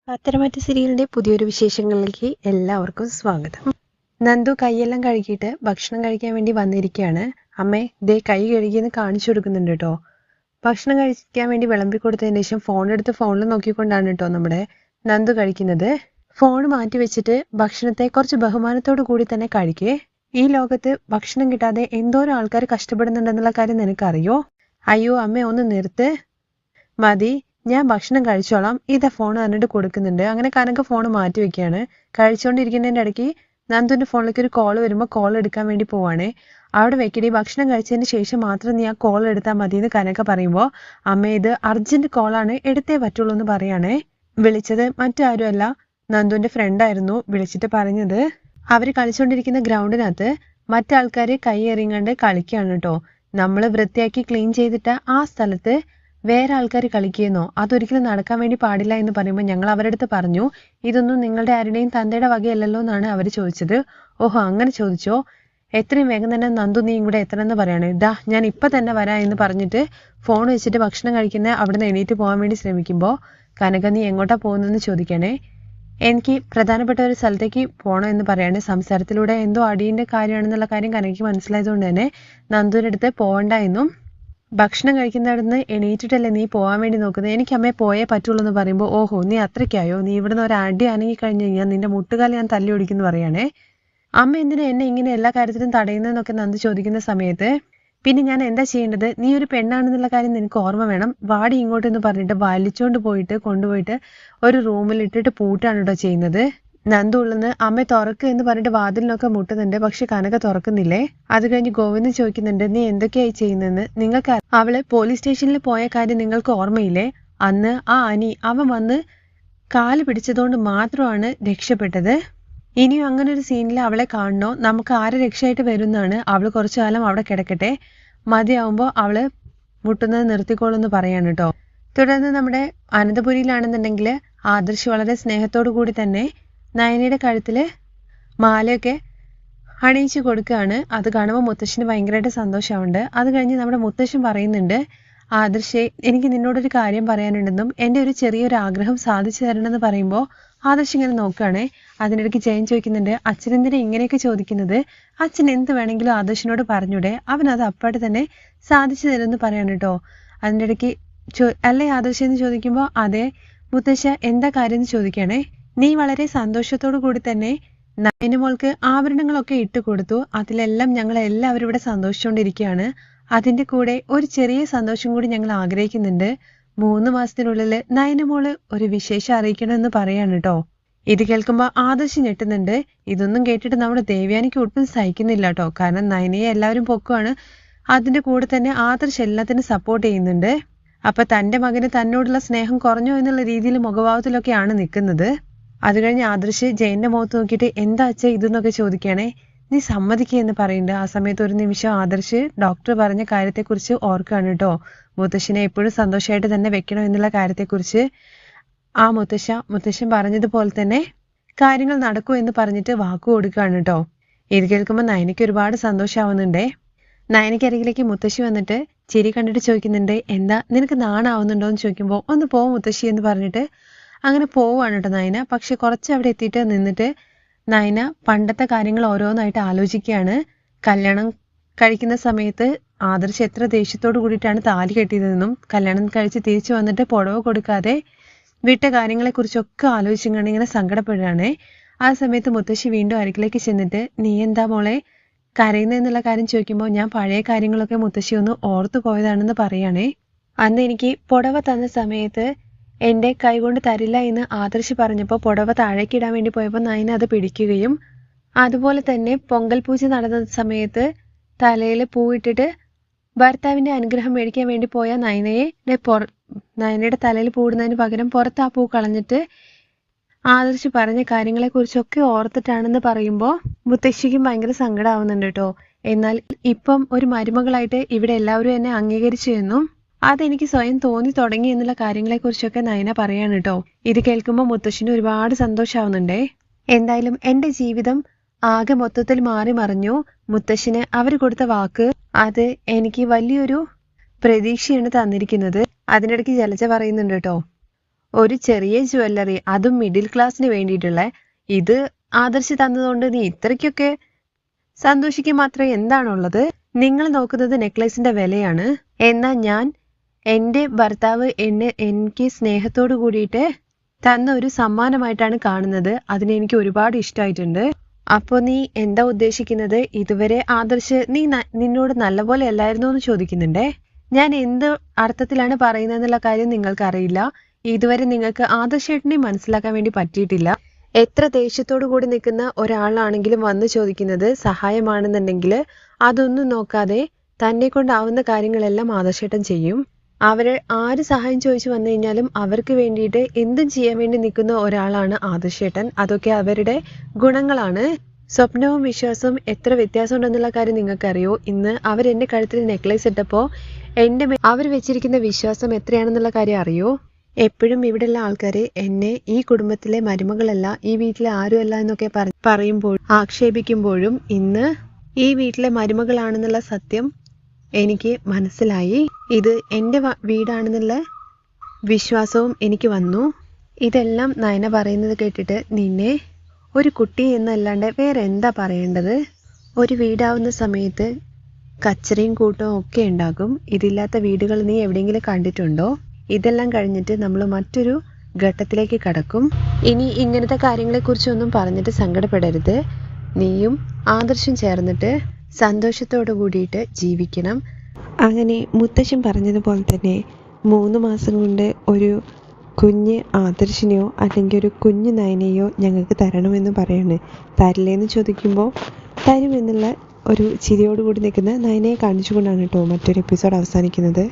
പത്തരമാറ്റ് സീരിയലിന്റെ പുതിയൊരു വിശേഷങ്ങളിലേക്ക് എല്ലാവർക്കും സ്വാഗതം. നന്ദു കൈയെല്ലാം കഴുകിയിട്ട് ഭക്ഷണം കഴിക്കാൻ വേണ്ടി വന്നിരിക്കുകയാണ്. അമ്മേ ദേ കൈ കഴുകിയെന്ന് കാണിച്ചു കൊടുക്കുന്നുണ്ട് കേട്ടോ. ഭക്ഷണം കഴിക്കാൻ വേണ്ടി വിളമ്പി കൊടുത്തതിന് ശേഷം ഫോണെടുത്ത് ഫോണിൽ നോക്കിക്കൊണ്ടാണ് കേട്ടോ നമ്മുടെ നന്ദു കഴിക്കുന്നത്. ഫോൺ മാറ്റി വെച്ചിട്ട് ഭക്ഷണത്തെ കുറച്ച് ബഹുമാനത്തോടു കൂടി തന്നെ കഴിക്കേ. ഈ ലോകത്ത് ഭക്ഷണം കിട്ടാതെ എന്തോരം ആൾക്കാർ കഷ്ടപ്പെടുന്നുണ്ടെന്നുള്ള കാര്യം നിനക്കറിയോ? അയ്യോ അമ്മ ഒന്ന് നിർത്ത്, മതി, ഞാൻ ഭക്ഷണം കഴിച്ചോളാം, ഇതാ ഫോൺ പറഞ്ഞിട്ട് കൊടുക്കുന്നുണ്ട്. അങ്ങനെ കനക ഫോൺ മാറ്റി വെക്കുകയാണ്. കഴിച്ചുകൊണ്ടിരിക്കുന്നതിൻ്റെ ഇടയ്ക്ക് നന്ദുവിൻ്റെ ഫോണിലേക്ക് ഒരു കോൾ വരുമ്പോൾ കോൾ എടുക്കാൻ വേണ്ടി പോവാണേ. അവിടെ വെക്കടി, ഭക്ഷണം കഴിച്ചതിന് ശേഷം മാത്രം നീ ആ കോൾ എടുത്താൽ മതി എന്ന് കനക പറയുമ്പോൾ അമ്മ ഇത് അർജന്റ് കോളാണ്, എടുത്തേ പറ്റുള്ളൂ എന്ന് പറയാണേ. വിളിച്ചത് മറ്റാരുമല്ല, നന്ദുവിൻ്റെ ഫ്രണ്ടായിരുന്നു വിളിച്ചിട്ട് പറഞ്ഞത്. അവർ കളിച്ചുകൊണ്ടിരിക്കുന്ന ഗ്രൗണ്ടിനകത്ത് മറ്റാൾക്കാർ കൈ എറിയങ്ങാണ്ട് കളിക്കുകയാണ് കേട്ടോ. നമ്മൾ വൃത്തിയാക്കി ക്ലീൻ ചെയ്തിട്ട് ആ സ്ഥലത്ത് വേറെ ആൾക്കാർ കളിക്കുന്നോ, അതൊരിക്കലും നടക്കാൻ വേണ്ടി പാടില്ല എന്ന് പറയുമ്പോൾ ഞങ്ങൾ അവരുടെ അടുത്ത് പറഞ്ഞു, ഇതൊന്നും നിങ്ങളുടെ ആരുടെയും തന്തയുടെ വകയല്ലല്ലോ എന്നാണ് അവർ ചോദിച്ചത്. ഓഹോ അങ്ങനെ ചോദിച്ചോ, എത്രയും വേഗം തന്നെ നന്ദു നീ ഇങ്ങോട്ട് എത്തണമെന്ന് പറയാണ്. ഇതാ ഞാൻ ഇപ്പം തന്നെ വരാം എന്ന് പറഞ്ഞിട്ട് ഫോൺ വെച്ചിട്ട് ഭക്ഷണം കഴിക്കുന്ന അവിടുന്ന് എണീറ്റ് പോകാൻ വേണ്ടി ശ്രമിക്കുമ്പോൾ കനക നീ എങ്ങോട്ടാ പോകുന്നതെന്ന് ചോദിക്കണേ. എനിക്ക് പ്രധാനപ്പെട്ട ഒരു സ്ഥലത്തേക്ക് പോകണം എന്ന് പറയാണ്. സംസാരത്തിലൂടെ എന്തോ അടിയുടെ കാര്യമാണെന്നുള്ള കാര്യം കനകയ്ക്ക് മനസ്സിലായതുകൊണ്ട് തന്നെ നന്ദുവിൻ്റെ അടുത്ത് പോകണ്ട എന്നും, ഭക്ഷണം കഴിക്കുന്നിടന്ന് എണീറ്റിട്ടല്ലേ നീ പോകാൻ വേണ്ടി നോക്കുന്നത്, എനിക്ക് അമ്മയെ പോയേ പറ്റുള്ളൂ എന്ന് പറയുമ്പോൾ ഓഹോ നീ അത്രയ്ക്കായോ, നീ ഇവിടുന്ന് ഒരു അടി അനങ്ങി കഴിഞ്ഞ് കഴിഞ്ഞാൽ നിന്റെ മുട്ടുകാലം ഞാൻ തല്ലി ഓടിക്കുന്നു പറയാണേ. അമ്മ എന്തിനാ എന്നെ ഇങ്ങനെ എല്ലാ കാര്യത്തിലും തടയുന്നതെന്നൊക്കെ നന്ദു ചോദിക്കുന്ന സമയത്ത് പിന്നെ ഞാൻ എന്താ ചെയ്യേണ്ടത്, നീ ഒരു പെണ്ണാണെന്നുള്ള കാര്യം നിനക്ക് ഓർമ്മ വേണം, വാടി ഇങ്ങോട്ടെന്ന് പറഞ്ഞിട്ട് വലിച്ചോണ്ട് പോയിട്ട് കൊണ്ടുപോയിട്ട് ഒരു റൂമിൽ ഇട്ടിട്ട് പൂട്ടാണ് കേട്ടോ ചെയ്യുന്നത്. നന്ദു ഉള്ളെന്ന് അമ്മ തുറക്ക് എന്ന് പറഞ്ഞിട്ട് വാതിലിനൊക്കെ മുട്ടുന്നുണ്ട്, പക്ഷെ കനക തുറക്കുന്നില്ലേ. അത് കഴിഞ്ഞ് ഗോവിന്ദൻ ചോദിക്കുന്നുണ്ട് നീ എന്തൊക്കെയായി ചെയ്യുന്നതെന്ന്. നിങ്ങൾക്ക് അവള് പോലീസ് സ്റ്റേഷനിൽ പോയ കാര്യം നിങ്ങൾക്ക് ഓർമ്മയില്ലേ? അന്ന് ആ അനി അവൻ വന്ന് കാല് പിടിച്ചതുകൊണ്ട് മാത്രമാണ് രക്ഷപ്പെട്ടത്. ഇനിയും അങ്ങനെ ഒരു സീനിൽ അവളെ കാണണോ, നമുക്ക് ആരെ രക്ഷയായിട്ട് വരുന്നതാണ്. അവള് കുറച്ചു കാലം അവിടെ കിടക്കട്ടെ, മതിയാവുമ്പോൾ അവള് മുട്ടുന്നത് നിർത്തിക്കോളെന്ന് പറയാണ് കേട്ടോ. തുടർന്ന് നമ്മുടെ അനന്തപുരിയിലാണെന്നുണ്ടെങ്കിൽ ആദർശ് വളരെ സ്നേഹത്തോടു കൂടി തന്നെ നയനയുടെ കഴുത്തില് മാലയൊക്കെ അണിയിച്ചു കൊടുക്കുകയാണ്. അത് കാണുമ്പോൾ മുത്തശ്ശന് ഭയങ്കരമായിട്ട് സന്തോഷമുണ്ട്. അത് കഴിഞ്ഞ് നമ്മുടെ മുത്തശ്ശൻ പറയുന്നുണ്ട്, ആദർശേ എനിക്ക് നിന്നോടൊരു കാര്യം പറയാനുണ്ടെന്നും എൻ്റെ ഒരു ചെറിയൊരു ആഗ്രഹം സാധിച്ചു തരണമെന്ന് പറയുമ്പോൾ ആദർശ് ഇങ്ങനെ നോക്കുകയാണേ. അതിനിടയ്ക്ക് ജയൻ ചോദിക്കുന്നുണ്ട്, അച്ഛനെന്തിനാ ഇങ്ങനെയൊക്കെ ചോദിക്കുന്നത്, അച്ഛൻ എന്ത് വേണമെങ്കിലും ആദർശിനോട് പറഞ്ഞൂടെ, അവൻ അത് അപ്പാടെ തന്നെ സാധിച്ചു തരുമെന്ന് പറയാണ് കേട്ടോ. അതിൻ്റെ ഇടയ്ക്ക് അല്ലേ ആദർശ് എന്ന് ചോദിക്കുമ്പോൾ അതെ മുത്തശ്ശ എന്താ കാര്യം എന്ന് ചോദിക്കുകയാണേ. നീ വളരെ സന്തോഷത്തോടു കൂടി തന്നെ നയന മോൾക്ക് ആഭരണങ്ങളൊക്കെ ഇട്ട് കൊടുത്തു, അതിലെല്ലാം ഞങ്ങൾ എല്ലാവരും ഇവിടെ സന്തോഷിച്ചുകൊണ്ടിരിക്കുകയാണ്. അതിൻ്റെ കൂടെ ഒരു ചെറിയ സന്തോഷം കൂടി ഞങ്ങൾ ആഗ്രഹിക്കുന്നുണ്ട്. 3 മാസത്തിനുള്ളിൽ നയന മോള് ഒരു വിശേഷം അറിയിക്കണമെന്ന് പറയാണ് കേട്ടോ. ഇത് കേൾക്കുമ്പോൾ ആദർശ് ഞെട്ടുന്നുണ്ട്. ഇതൊന്നും കേട്ടിട്ട് നമ്മുടെ ദേവ്യാനിക്ക് ഒട്ടും സഹിക്കുന്നില്ല കേട്ടോ. കാരണം നയനയെ എല്ലാവരും പൊക്കുവാണ്, അതിൻ്റെ കൂടെ തന്നെ ആദർശ് എല്ലാത്തിനും സപ്പോർട്ട് ചെയ്യുന്നുണ്ട്. അപ്പൊ തൻ്റെ മകന് തന്നോടുള്ള സ്നേഹം കുറഞ്ഞോ എന്നുള്ള രീതിയിൽ മുഖഭാവത്തിലൊക്കെയാണ് നിൽക്കുന്നത്. അത് കഴിഞ്ഞ് ആദർശ് ജയന്റെ മുഖത്ത് നോക്കിയിട്ട് എന്താ അച്ഛാ ഇതെന്നൊക്കെ ചോദിക്കുകയാണേ. നീ സമ്മതിക്കുക എന്ന് പറയുന്നുണ്ട്. ആ സമയത്ത് ഒരു നിമിഷം ആദർശ് ഡോക്ടർ പറഞ്ഞ കാര്യത്തെക്കുറിച്ച് ഓർക്കുകയാണ് കേട്ടോ. മുത്തശ്ശനെ എപ്പോഴും സന്തോഷമായിട്ട് തന്നെ വെക്കണം എന്നുള്ള കാര്യത്തെക്കുറിച്ച്. ആ മുത്തശ്ശൻ പറഞ്ഞതുപോലെ തന്നെ കാര്യങ്ങൾ നടക്കൂ എന്ന് പറഞ്ഞിട്ട് വാക്കു കൊടുക്കുകയാണ് കേട്ടോ. ഇത് കേൾക്കുമ്പോൾ നയനയ്ക്ക് ഒരുപാട് സന്തോഷമാവുന്നുണ്ടേ. നയനയ്ക്കരികിലേക്ക് മുത്തശ്ശി വന്നിട്ട് ചിരി കണ്ടിട്ട് ചോദിക്കുന്നുണ്ട്, എന്താ നിനക്ക് നാണാവുന്നുണ്ടോ എന്ന് ചോദിക്കുമ്പോൾ ഒന്ന് പോ മുത്തശ്ശി എന്ന് പറഞ്ഞിട്ട് അങ്ങനെ പോവുകയാണ് കേട്ടോ നയന. പക്ഷെ കുറച്ച് അവിടെ എത്തിയിട്ട് നിന്നിട്ട് നയന പണ്ടത്തെ കാര്യങ്ങൾ ഓരോന്നായിട്ട് ആലോചിക്കുകയാണ്. കല്യാണം കഴിക്കുന്ന സമയത്ത് ആദർശ് എത്ര ദേഷ്യത്തോട് കൂടിയിട്ടാണ് താലി കെട്ടിയതെന്നും കല്യാണം കഴിച്ച് തിരിച്ചു വന്നിട്ട് പുടവ കൊടുക്കാതെ വിട്ട കാര്യങ്ങളെക്കുറിച്ചൊക്കെ ആലോചിച്ചിങ്ങനെ ഇങ്ങനെ സങ്കടപ്പെടുകയാണേ. ആ സമയത്ത് മുത്തശ്ശി വീണ്ടും അരികിലേക്ക് ചെന്നിട്ട് നീ എന്താ മോളെ കരയുന്നതെന്നുള്ള കാര്യം ചോദിക്കുമ്പോൾ ഞാൻ പഴയ കാര്യങ്ങളൊക്കെ മുത്തശ്ശി ഒന്ന് ഓർത്തു പോയതാണെന്ന് പറയുകയാണേ. അന്ന് എനിക്ക് പുടവ തന്ന സമയത്ത് എൻ്റെ കൈകൊണ്ട് തരില്ല എന്ന് ആദർശ് പറഞ്ഞപ്പോൾ പുടവ താഴേക്കിടാൻ വേണ്ടി പോയപ്പോൾ നയന അത് പിടിക്കുകയും അതുപോലെ തന്നെ പൊങ്കൽ പൂജ നടന്ന സമയത്ത് തലയിൽ പൂവിട്ടിട്ട് ഭർത്താവിൻ്റെ അനുഗ്രഹം മേടിക്കാൻ വേണ്ടി പോയ നയനയുടെ തലയിൽ പൂടുന്നതിന് പകരം പുറത്ത് ആ പൂ കളഞ്ഞിട്ട് ആദർശ് പറഞ്ഞ കാര്യങ്ങളെക്കുറിച്ചൊക്കെ ഓർത്തിട്ടാണെന്ന് പറയുമ്പോൾ മുത്തശ്ശിക്കും ഭയങ്കര സങ്കടമാവുന്നുണ്ട് കേട്ടോ. എന്നാൽ ഇപ്പം ഒരു മരുമകളായിട്ട് ഇവിടെ എല്ലാവരും എന്നെ അംഗീകരിച്ചു എന്നും അതെനിക്ക് സ്വയം തോന്നി തുടങ്ങി എന്നുള്ള കാര്യങ്ങളെക്കുറിച്ചൊക്കെ നയന പറയാണ് കേട്ടോ. ഇത് കേൾക്കുമ്പോൾ മുത്തശ്ശിന് ഒരുപാട് സന്തോഷമാവുന്നുണ്ടേ. എന്തായാലും എൻ്റെ ജീവിതം ആകെ മൊത്തത്തിൽ മാറി മറിഞ്ഞു. മുത്തശ്ശിന് അവർ കൊടുത്ത വാക്ക് അത് എനിക്ക് വലിയൊരു പ്രതീക്ഷയാണ് തന്നിരിക്കുന്നത്. അതിനിടയ്ക്ക് ജലജ പറയുന്നുണ്ട് കേട്ടോ, ഒരു ചെറിയ ജ്വല്ലറി, അതും മിഡിൽ ക്ലാസ്സിന് വേണ്ടിയിട്ടുള്ള, ഇത് ആദർശ് തന്നതുകൊണ്ട് നീ ഇത്രയ്ക്കൊക്കെ സന്തോഷിക്കാൻ മാത്രമേ എന്താണുള്ളത്? നിങ്ങൾ നോക്കുന്നത് നെക്ലേസിന്റെ വിലയാണ്. എന്നാൽ ഞാൻ എൻ്റെ ഭർത്താവ് എനിക്ക് സ്നേഹത്തോട് കൂടിയിട്ട് തന്ന ഒരു സമ്മാനമായിട്ടാണ് കാണുന്നത്. അതിനെനിക്ക് ഒരുപാട് ഇഷ്ടമായിട്ടുണ്ട്. അപ്പോൾ നീ എന്താ ഉദ്ദേശിക്കുന്നത്? ഇതുവരെ ആദർശ് നിന്നോട് നല്ലപോലെ അല്ലായിരുന്നോ എന്ന് ചോദിക്കുന്നുണ്ടേ. ഞാൻ എന്ത് അർത്ഥത്തിലാണ് പറയുന്നതെന്നുള്ള കാര്യം നിങ്ങൾക്കറിയില്ല. ഇതുവരെ നിങ്ങൾക്ക് ആദർശേട്ടനെ മനസ്സിലാക്കാൻ വേണ്ടി പറ്റിയിട്ടില്ല. എത്ര ദേഷ്യത്തോടു കൂടി നിൽക്കുന്ന ഒരാളാണെങ്കിലും വന്ന് ചോദിക്കുന്നത് സഹായമാണെന്നുണ്ടെങ്കിൽ അതൊന്നും നോക്കാതെ തന്നെ കൊണ്ടാവുന്ന കാര്യങ്ങളെല്ലാം ആദർശേട്ടൻ ചെയ്യും. ആര് സഹായം ചോദിച്ചു വന്നു കഴിഞ്ഞാലും അവർക്ക് വേണ്ടിയിട്ട് എന്തും ചെയ്യാൻ വേണ്ടി നിൽക്കുന്ന ഒരാളാണ് ആദർശേട്ടൻ. അതൊക്കെ അവരുടെ ഗുണങ്ങളാണ്. സ്വപ്നവും വിശ്വാസവും എത്ര വ്യത്യാസമുണ്ടെന്നുള്ള കാര്യം നിങ്ങൾക്കറിയോ? ഇന്ന് അവരെന്റെ കഴുത്തിൽ നെക്ലേസ് ഇട്ടപ്പോൾ അവർ വെച്ചിരിക്കുന്ന വിശ്വാസം എത്രയാണെന്നുള്ള കാര്യം അറിയോ? എപ്പോഴും ഇവിടെയുള്ള ആൾക്കാരെ എന്നെ ഈ കുടുംബത്തിലെ മരുമകളല്ല, ഈ വീട്ടിലെ ആരുമല്ല എന്നൊക്കെ ആക്ഷേപിക്കുമ്പോഴും ഇന്ന് ഈ വീട്ടിലെ മരുമകളാണെന്നുള്ള സത്യം എനിക്ക് മനസ്സിലായി. ഇത് എൻ്റെ വീടാണെന്നുള്ള വിശ്വാസവും എനിക്ക് വന്നു. ഇതെല്ലാം നയന പറയുന്നത് കേട്ടിട്ട് നിന്നെ ഒരു കുട്ടി എന്നല്ലാണ്ട് വേറെ എന്താ പറയേണ്ടത്? ഒരു വീടാവുന്ന സമയത്ത് കച്ചറയും കൂട്ടവും ഒക്കെ ഉണ്ടാകും. ഇതില്ലാത്ത വീടുകൾ നീ എവിടെയെങ്കിലും കണ്ടിട്ടുണ്ടോ? ഇതെല്ലാം കഴിഞ്ഞിട്ട് നമ്മൾ മറ്റൊരു ഘട്ടത്തിലേക്ക് കടക്കും. ഇനി ഇങ്ങനത്തെ കാര്യങ്ങളെക്കുറിച്ചൊന്നും പറഞ്ഞിട്ട് സങ്കടപ്പെടരുത്. നീയും ആദർശം ചേർന്നിട്ട് സന്തോഷത്തോടു കൂടിയിട്ട് ജീവിക്കണം. അങ്ങനെ മുത്തശ്ശൻ പറഞ്ഞതുപോലെ തന്നെ 3 മാസം കൊണ്ട് ഒരു കുഞ്ഞ് ആദർശിനെയോ അല്ലെങ്കിൽ ഒരു കുഞ്ഞ് നയനയോ ഞങ്ങൾക്ക് തരണമെന്ന് പറയാണ്. തരില്ലേന്ന് ചോദിക്കുമ്പോൾ തരുമെന്നുള്ള ഒരു ചിരിയോടുകൂടി നിൽക്കുന്ന നയനയെ കാണിച്ചുകൊണ്ടാണ് കേട്ടോ മറ്റൊരു എപ്പിസോഡ് അവസാനിക്കുന്നത്.